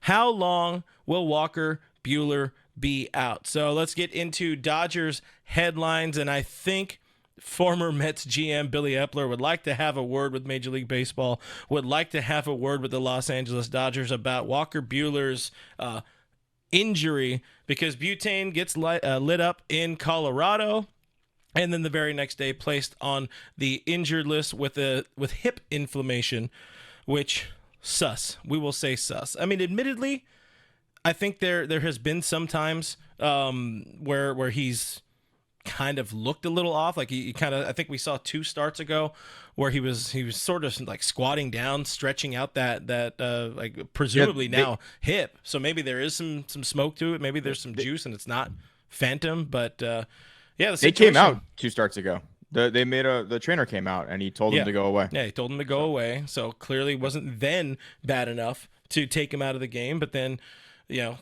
How long will Walker Buehler be out? So let's get into Dodgers headlines, and I think former Mets GM Billy Epler would like to have a word with Major League Baseball, would like to have a word with the Los Angeles Dodgers about Walker Buehler's injury, because butane gets lit up in Colorado, and then the very next day placed on the injured list with hip inflammation, which sus. We will say sus. I mean, admittedly, I think there has been some times where he's kind of looked a little off. Like he kind of, I think we saw 2 starts ago where he was sort of like squatting down, stretching out that like presumably now hip. So maybe there is some smoke to it. Maybe there's some juice and it's not phantom. But yeah, they came out 2 starts ago. The trainer came out and he told him to go away. Yeah, he told him to go away. So clearly wasn't then bad enough to take him out of the game. But then,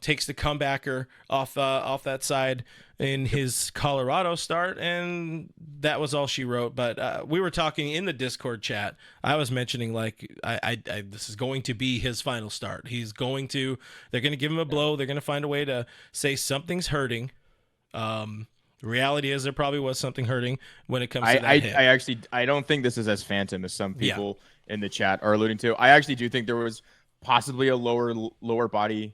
takes the comebacker off that side in his Colorado start, and that was all she wrote. But we were talking in the Discord chat. I was mentioning like this is going to be his final start. They're going to give him a blow. They're going to find a way to say something's hurting. The reality is there probably was something hurting when it comes to that hip. I don't think this is as phantom as some people in the chat are alluding to. I actually do think there was possibly a lower body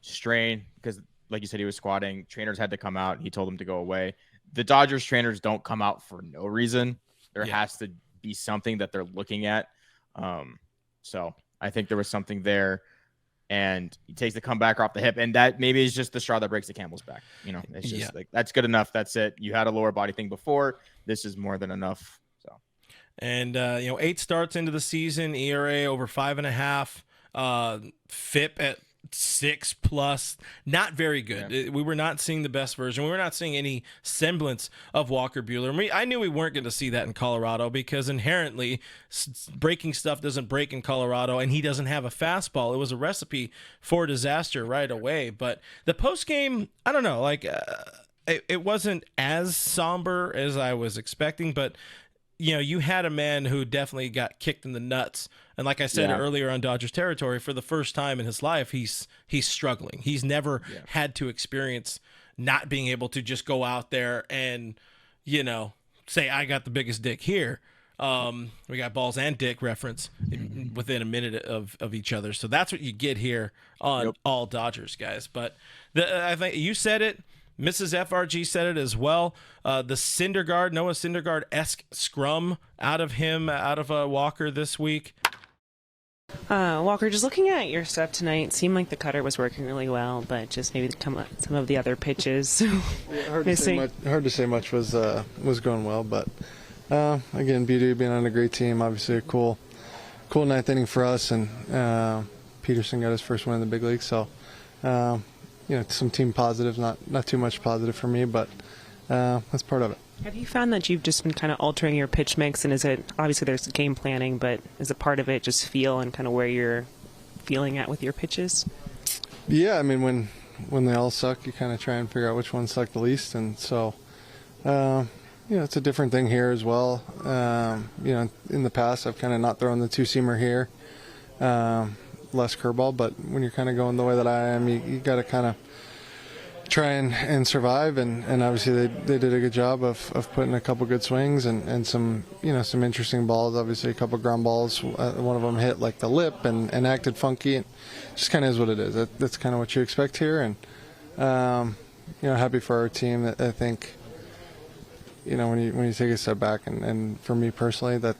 strain because, like you said, he was squatting. Trainers had to come out. He told them to go away. The Dodgers trainers don't come out for no reason. There has to be something that they're looking at. So I think there was something there, and he takes the comeback off the hip, and that maybe is just the straw that breaks the camel's back. It's just like, that's good enough. That's it. You had a lower body thing before. This is more than enough. So, and 8 starts into the season, ERA over 5.5, FIP at 6+, not very good. Yeah. We were not seeing the best version. We were not seeing any semblance of Walker Buehler. I knew we weren't going to see that in Colorado because inherently breaking stuff doesn't break in Colorado, and he doesn't have a fastball. It was a recipe for disaster right away. But the post game, I don't know, like it wasn't as somber as I was expecting, but you had a man who definitely got kicked in the nuts. And like I said earlier on Dodgers territory, for the first time in his life, he's struggling. He's never had to experience not being able to just go out there and, say, I got the biggest dick here. We got balls and dick reference within a minute of each other. So that's what you get here on All Dodgers, guys. But I think you said it. Mrs. FRG said it as well. The Noah Syndergaard-esque scrum out of Walker this week. Walker, just looking at your stuff tonight, seemed like the cutter was working really well, but just maybe some of the other pitches. Hard to say much was going well, but again, Beauty being on a great team, obviously a cool 9th inning for us, and Peterson got his first win in the big league, so some team positives, not too much positive for me, but that's part of it. Have you found that you've just been kind of altering your pitch mix, and is it, obviously there's game planning, but is it part of it just feel and kind of where you're feeling at with your pitches? Yeah, I mean, when they all suck, you kind of try and figure out which ones suck the least, and so, it's a different thing here as well. In the past, I've kind of not thrown the 2-seamer here, less curveball, but when you're kind of going the way that I am, you got to kind of try and survive, and obviously they did a good job of putting a couple good swings and some some interesting balls. Obviously a couple ground balls, one of them hit like the lip and acted funky. It just kind of is what it is. That's kind of what you expect here, and happy for our team. I think when you take a step back, and for me personally, that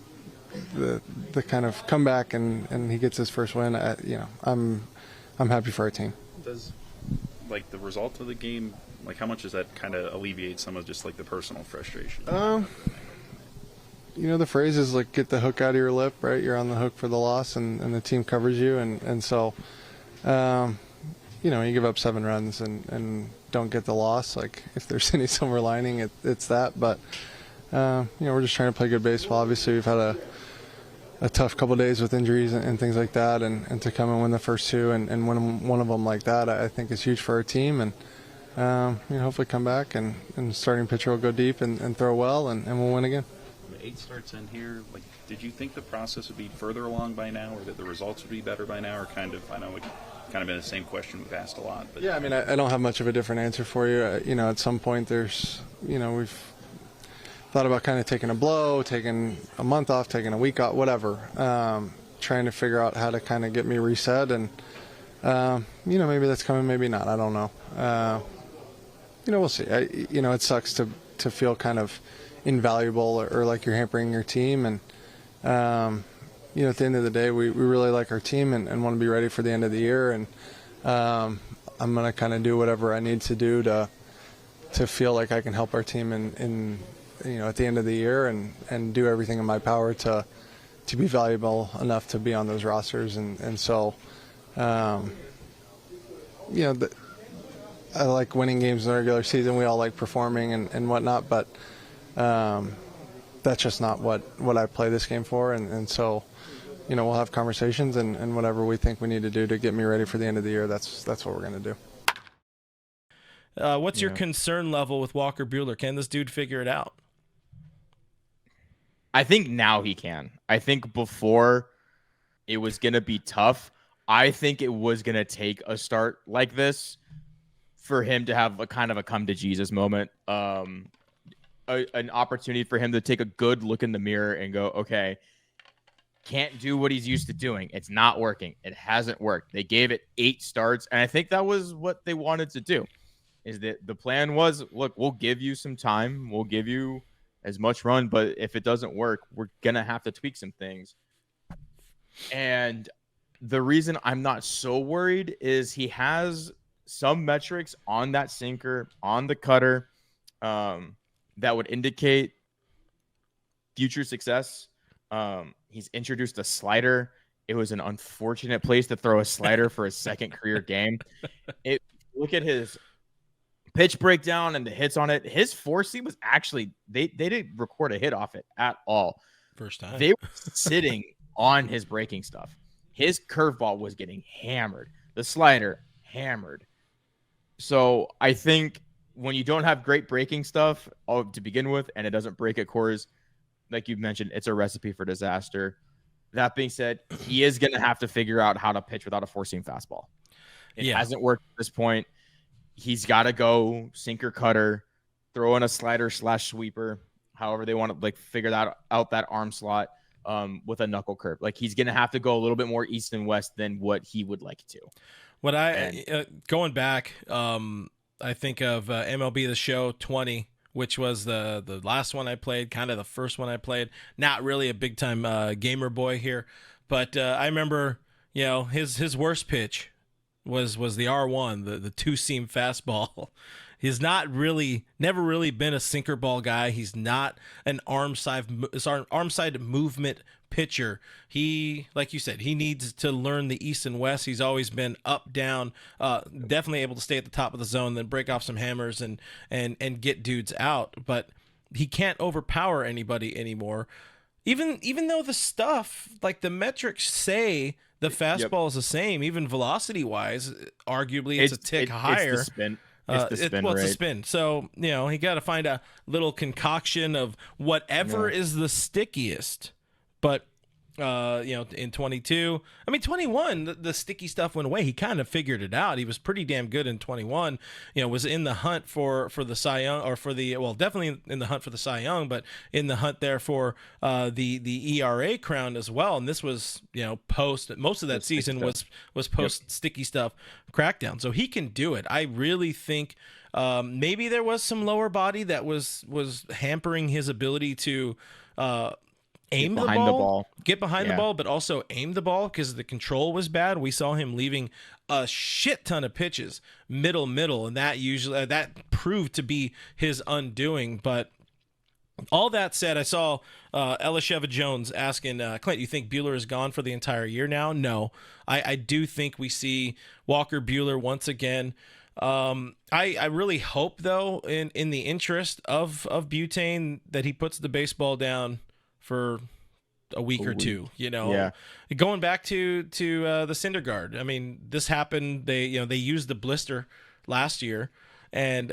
the kind of comeback and he gets his first win, I'm happy for our team. Does like the result of the game, like how much does that kind of alleviate some of just like the personal frustration? The phrase is like, get the hook out of your lip, right? You're on the hook for the loss, and the team covers you, and so you give up 7 runs and don't get the loss. Like, if there's any silver lining, it's that. But we're just trying to play good baseball. Obviously, we've had a tough couple of days with injuries and things like that, and to come and win the first 2 and win one of them like that, I think is huge for our team, and hopefully come back and starting pitcher will go deep and throw well, and we'll win again. 8 starts in here, like, did you think the process would be further along by now, or that the results would be better by now, or kind of kind of been the same question we've asked a lot. But Yeah, I mean, I don't have much of a different answer for you. At some point there's, we've thought about kind of taking a blow, taking a month off, taking a week off, whatever, trying to figure out how to kind of get me reset. And, maybe that's coming, maybe not. I don't know. We'll see. It sucks to feel kind of invaluable or like you're hampering your team. And, at the end of the day, we really like our team and want to be ready for the end of the year. And I'm going to kind of do whatever I need to do to feel like I can help our team in at the end of the year and do everything in my power to be valuable enough to be on those rosters. And so, I like winning games in the regular season. We all like performing and whatnot, but that's just not what I play this game for. And so, we'll have conversations and whatever we think we need to do to get me ready for the end of the year, that's what we're going to do. What's your concern level with Walker Buehler? Can this dude figure it out? I think now he can. I think before it was going to be tough. I think it was going to take a start like this for him to have a kind of a come to Jesus moment. An opportunity for him to take a good look in the mirror and go, okay, can't do what he's used to doing. It's not working. It hasn't worked. They gave it 8 starts, and I think that was what they wanted to do. Is that the plan was, look, we'll give you some time. We'll give you as much run, but if it doesn't work, we're going to have to tweak some things. And the reason I'm not so worried is he has some metrics on that sinker, on the cutter, that would indicate future success. He's introduced a slider. It was an unfortunate place to throw a slider for his second career game. Look at his pitch breakdown and the hits on it. His 4-seam was actually, they didn't record a hit off it at all. First time. They were sitting on his breaking stuff. His curveball was getting hammered. The slider, hammered. So I think when you don't have great breaking stuff to begin with, and it doesn't break at cores, like you mentioned, it's a recipe for disaster. That being said, he is going to have to figure out how to pitch without a 4-seam fastball. It hasn't worked at this point. He's got to go sinker cutter, throw in a slider / sweeper, however they want to figure out that arm slot with a knuckle curve. He's going to have to go a little bit more east and west than what he would like to. Going back, I think of MLB The Show 20, which was the last one I played, kind of the first one I played. Not really a big time gamer boy here, but I remember his worst pitch was the R1, the 2-seam fastball. He's never really been a sinker ball guy. He's not an arm side movement pitcher. He, like you said, he needs to learn the east and west. He's always been up, down, definitely able to stay at the top of the zone, then break off some hammers and get dudes out. But he can't overpower anybody anymore. Even though the stuff, the metrics say the fastball is the same, even velocity-wise, arguably it's a tick higher. It's the spin. It's the spin rate. It's the spin. So, he got to find a little concoction of whatever is the stickiest. But, in 22, 21, the sticky stuff went away. He kind of figured it out. He was pretty damn good in 21. Was in the hunt for the Cy Young, or definitely in the hunt for the Cy Young, but in the hunt there for the ERA crown as well. And this was, post, most of that season was post sticky stuff crackdown. So he can do it. I really think maybe there was some lower body that was hampering his ability to get behind the ball, but also aim the ball because the control was bad. We saw him leaving a shit ton of pitches middle, and that proved to be his undoing. But all that said, I saw Elisheva Jones asking, Clint, you think Buehler is gone for the entire year now? No, I do think we see Walker Buehler once again. I really hope, though, in the interest of Butane, that he puts the baseball down for a week or two, going back to the Syndergaard. This happened. They used the blister last year and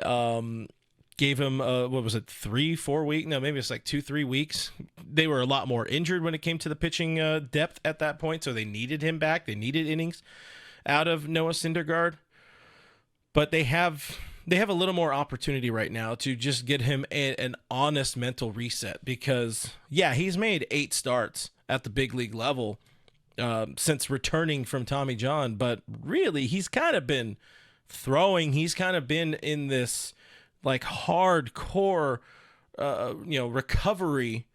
gave him 3-4 weeks? No, maybe it's 2-3 weeks. They were a lot more injured when it came to the pitching depth at that point, so they needed him back. They needed innings. out of Noah Syndergaard, but they have a little more opportunity right now to just get him an honest mental reset, because he's made 8 starts at the big league level since returning from Tommy John, but really he's kind of been throwing. He's kind of been in this like hardcore recovery.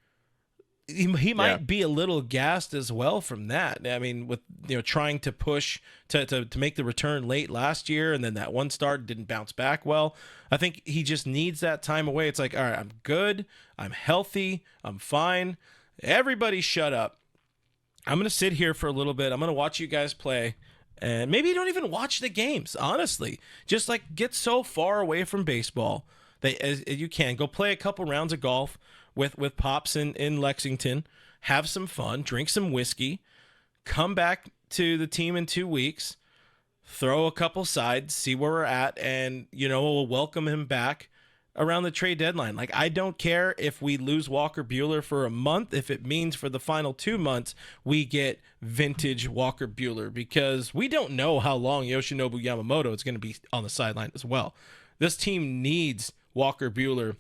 He might be a little gassed as well from that. I mean, with trying to push to make the return late last year, and then that one start didn't bounce back well. I think he just needs that time away. It's like, all right, I'm good, I'm healthy, I'm fine. Everybody shut up. I'm gonna sit here for a little bit. I'm gonna watch you guys play, and maybe you don't even watch the games. Honestly, just like get so far away from baseball as you can. Go play a couple rounds of golf with Pops in Lexington, have some fun, drink some whiskey, come back to the team in 2 weeks, throw a couple sides, see where we're at, and we'll welcome him back around the trade deadline. Like, I don't care if we lose Walker Buehler for a month, if it means for the final 2 months we get vintage Walker Buehler, because we don't know how long Yoshinobu Yamamoto is going to be on the sideline as well. This team needs Walker Buehler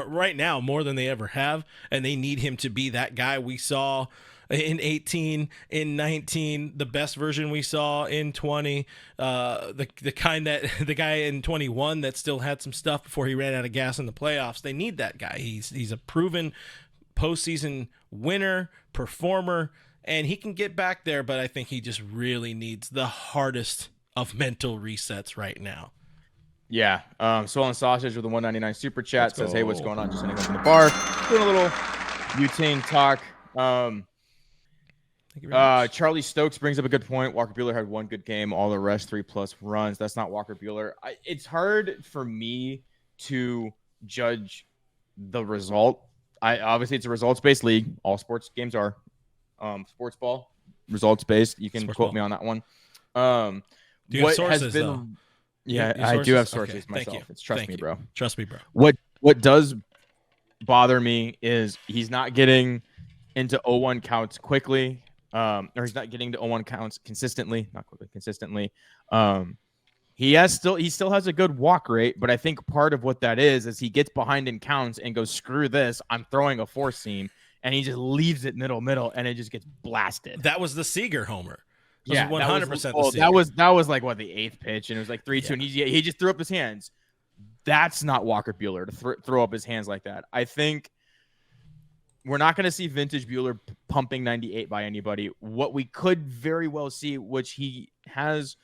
right now more than they ever have, and they need him to be that guy we saw in 18, in 19, the best version we saw in 20, the guy in 21 that still had some stuff before he ran out of gas in the playoffs. They need that guy. He's a proven postseason winner, performer, and he can get back there, but I think he just really needs the hardest of mental resets right now. Yeah. Swollen Sausage with the 199 super chat says, "Hey, what's going on? Just ending up in the bar, doing a little butane talk." Thank you very much. Charlie Stokes brings up a good point. Walker Buehler had one good game, all the rest 3+ runs. That's not Walker Buehler. It's hard for me to judge the result. Obviously it's a results-based league. All sports games are. Sports ball, results-based. You can quote me on that one. Do you have sources, though? Yeah, I do have sources myself. Trust me, bro. Trust me, bro. What does bother me is he's not getting into 0-1 counts quickly, or he's not getting to 0-1 counts consistently. Not quickly, consistently. He still has a good walk rate, but I think part of what that is he gets behind in counts and goes, screw this, I'm throwing a 4-seam, and he just leaves it middle, and it just gets blasted. That was the Seager homer. Yeah, 100%. That was like what, the 8th pitch, and it was like 3-2, and he just threw up his hands. That's not Walker Buehler to throw up his hands like that. I think we're not going to see vintage Buehler pumping 98 by anybody. What we could very well see, which he has,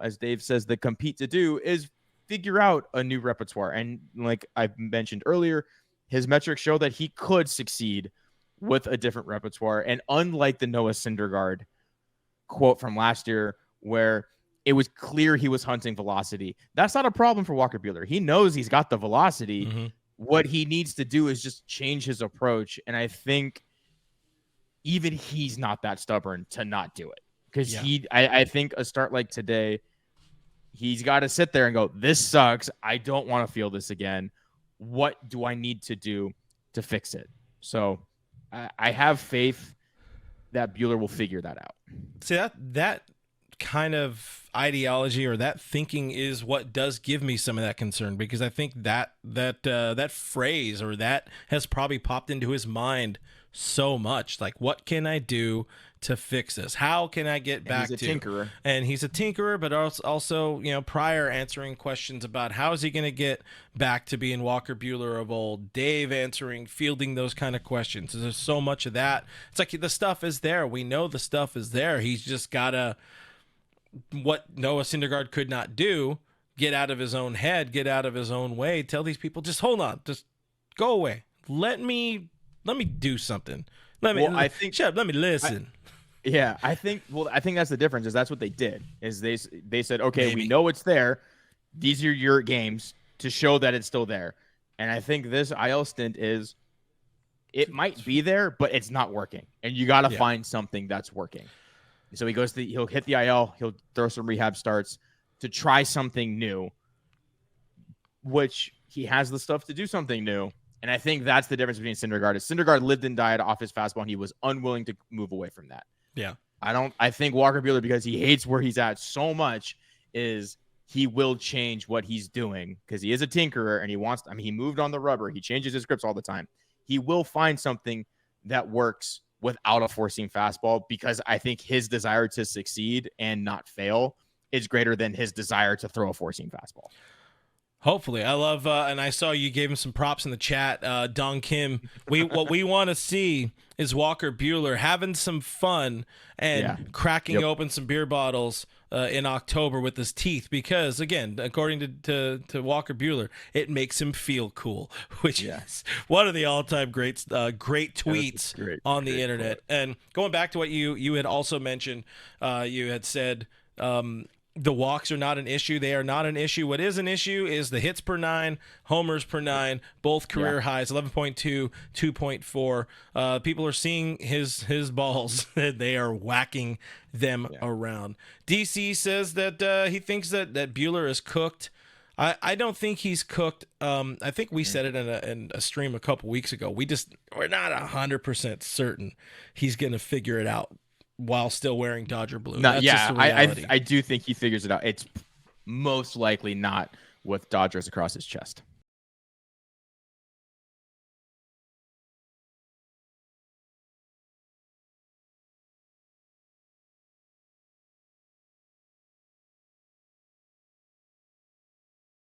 as Dave says, the compete to do, is figure out a new repertoire. And like I mentioned earlier, his metrics show that he could succeed with a different repertoire. And unlike the Noah Syndergaard quote from last year, where it was clear he was hunting velocity, that's not a problem for Walker Buehler. He knows he's got the velocity. Mm-hmm. What he needs to do is just change his approach. And I think even he's not that stubborn to not do it, because I think a start like today, he's got to sit there and go, this sucks. I don't want to feel this again. What do I need to do to fix it? So I have faith that Buehler will figure that out. See, that kind of ideology or that thinking is what does give me some of that concern, because I think that phrase or that has probably popped into his mind so much. Like, what can I do to fix this? How can I get back to? He's a tinkerer. And he's a tinkerer, but also, prior answering questions about how is he going to get back to being Walker Buehler of old. Dave fielding those kind of questions. There's so much of that. It's like the stuff is there. We know the stuff is there. He's just got to, what Noah Syndergaard could not do, get out of his own head, get out of his own way, tell these people, just hold on, just go away. Let me do something. Let me listen. I think that's the difference, is that's what they did. Is they said, okay, we know it's there. These are your games to show that it's still there. And I think this IL stint it might be there, but it's not working. And you got to find something that's working. So he'll hit the IL, he'll throw some rehab starts to try something new, which he has the stuff to do something new. And I think that's the difference between Syndergaard. Syndergaard lived and died off his fastball, and he was unwilling to move away from that. Yeah. I think Walker Buehler, because he hates where he's at so much, is he will change what he's doing because he is a tinkerer and he wants. I mean, he moved on the rubber. He changes his grips all the time. He will find something that works without a four-seam fastball because I think his desire to succeed and not fail is greater than his desire to throw a four-seam fastball. Hopefully. I love, and I saw you gave him some props in the chat, Don Kim. What we want to see is Walker Buehler having some fun and cracking open some beer bottles in October with his teeth because, again, according to Walker Buehler, it makes him feel cool, which is one of the all-time great tweets on the internet. Quote. And going back to what you had also mentioned, you had said the walks are not an issue. They are not an issue. What is an issue is the hits per 9, homers per 9, both career highs, 11.2, 2.4. People are seeing his balls. They are whacking them around. DC says that he thinks that Buehler is cooked. I don't think he's cooked. I think we said it in a stream a couple weeks ago. We're not 100% certain he's going to figure it out while still wearing Dodger blue. I do think he figures it out. It's most likely not with Dodgers across his chest.